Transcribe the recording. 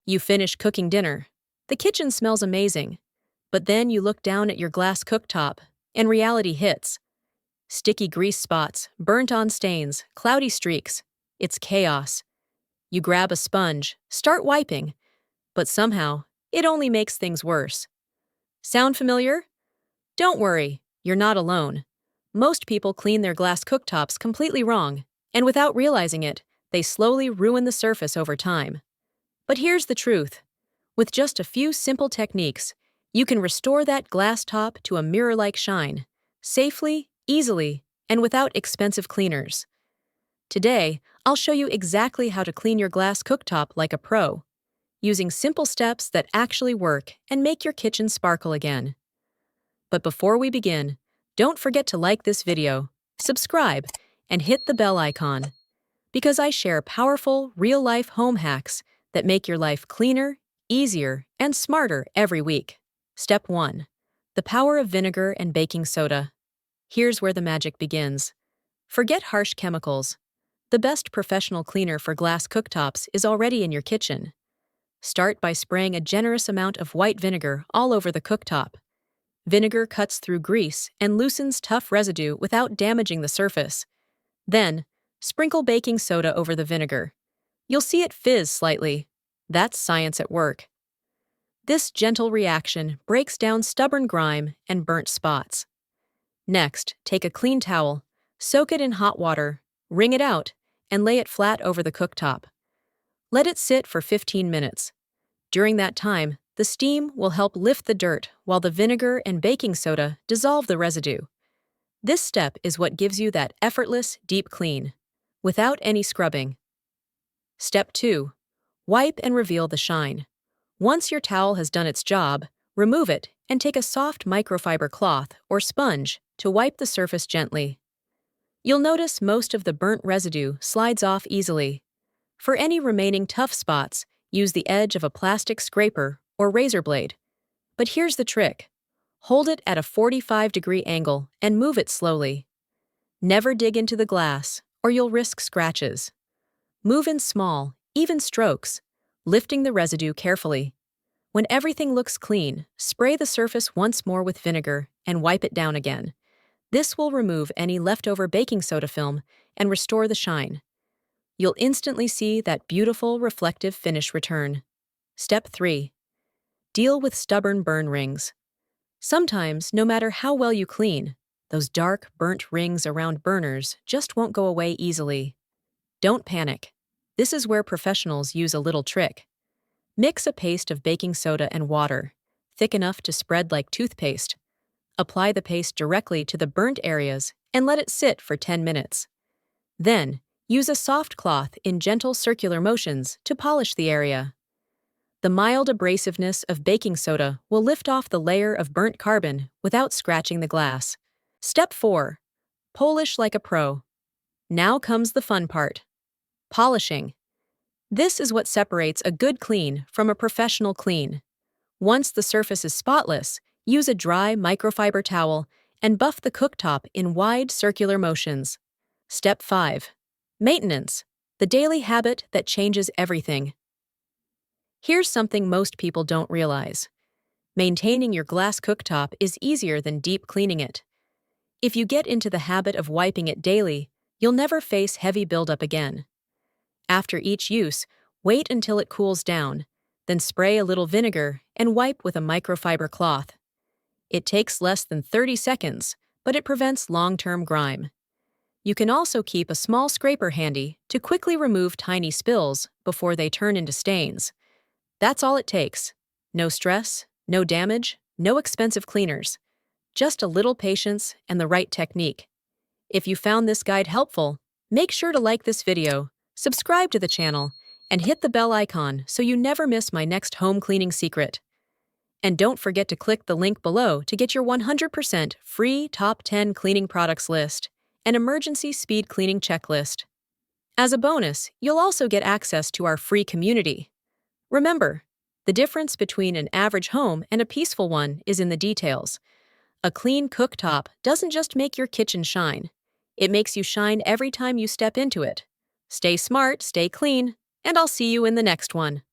You finish cooking dinner. The kitchen smells amazing. But then you look down at your glass cooktop, and reality hits. Sticky grease spots, burnt-on stains, cloudy streaks. It's chaos. You grab a sponge, start wiping, but somehow, it only makes things worse. Sound familiar? Don't worry, you're not alone. Most people clean their glass cooktops completely wrong, and without realizing it, they slowly ruin the surface over time. But here's the truth. With just a few simple techniques, you can restore that glass top to a mirror-like shine, safely, easily, and without expensive cleaners. Today, I'll show you exactly how to clean your glass cooktop like a pro, using simple steps that actually work and make your kitchen sparkle again. But before we begin, don't forget to like this video, subscribe, and hit the bell icon, because I share powerful, real-life home hacks that make your life cleaner, easier, and smarter every week. Step 1. The power of vinegar and baking soda. Here's where the magic begins. Forget harsh chemicals. The best professional cleaner for glass cooktops is already in your kitchen. Start by spraying a generous amount of white vinegar all over the cooktop. Vinegar cuts through grease and loosens tough residue without damaging the surface. Then, sprinkle baking soda over the vinegar. You'll see it fizz slightly. That's science at work. This gentle reaction breaks down stubborn grime and burnt spots. Next, take a clean towel, soak it in hot water, wring it out, and lay it flat over the cooktop. Let it sit for 15 minutes. During that time, the steam will help lift the dirt while the vinegar and baking soda dissolve the residue. This step is what gives you that effortless, deep clean, without any scrubbing. Step 2. Wipe and reveal the shine. Once your towel has done its job, remove it and take a soft microfiber cloth or sponge to wipe the surface gently. You'll notice most of the burnt residue slides off easily. For any remaining tough spots, use the edge of a plastic scraper or razor blade. But here's the trick. Hold it at a 45-degree angle and move it slowly. Never dig into the glass, or you'll risk scratches. Move in small, even strokes, lifting the residue carefully. When everything looks clean, spray the surface once more with vinegar and wipe it down again. This will remove any leftover baking soda film and restore the shine. You'll instantly see that beautiful, reflective finish return. Step 3. Deal with stubborn burn rings. Sometimes, no matter how well you clean, those dark, burnt rings around burners just won't go away easily. Don't panic. This is where professionals use a little trick. Mix a paste of baking soda and water, thick enough to spread like toothpaste. Apply the paste directly to the burnt areas and let it sit for 10 minutes. Then, use a soft cloth in gentle circular motions to polish the area. The mild abrasiveness of baking soda will lift off the layer of burnt carbon without scratching the glass. Step 4. Polish like a pro. Now comes the fun part. Polishing. This is what separates a good clean from a professional clean. Once the surface is spotless, use a dry microfiber towel and buff the cooktop in wide circular motions. Step 5. Maintenance, the daily habit that changes everything. Here's something most people don't realize. Maintaining your glass cooktop is easier than deep cleaning it. If you get into the habit of wiping it daily, you'll never face heavy buildup again. After each use, wait until it cools down, then spray a little vinegar and wipe with a microfiber cloth. It takes less than 30 seconds, but it prevents long-term grime. You can also keep a small scraper handy to quickly remove tiny spills before they turn into stains. That's all it takes. No stress, no damage, no expensive cleaners. Just a little patience and the right technique. If you found this guide helpful, make sure to like this video, subscribe to the channel, and hit the bell icon so you never miss my next home cleaning secret. And don't forget to click the link below to get your 100% free top 10 cleaning products list and emergency speed cleaning checklist. As a bonus, you'll also get access to our free community. Remember, the difference between an average home and a peaceful one is in the details. A clean cooktop doesn't just make your kitchen shine. It makes you shine every time you step into it. Stay smart, stay clean, and I'll see you in the next one.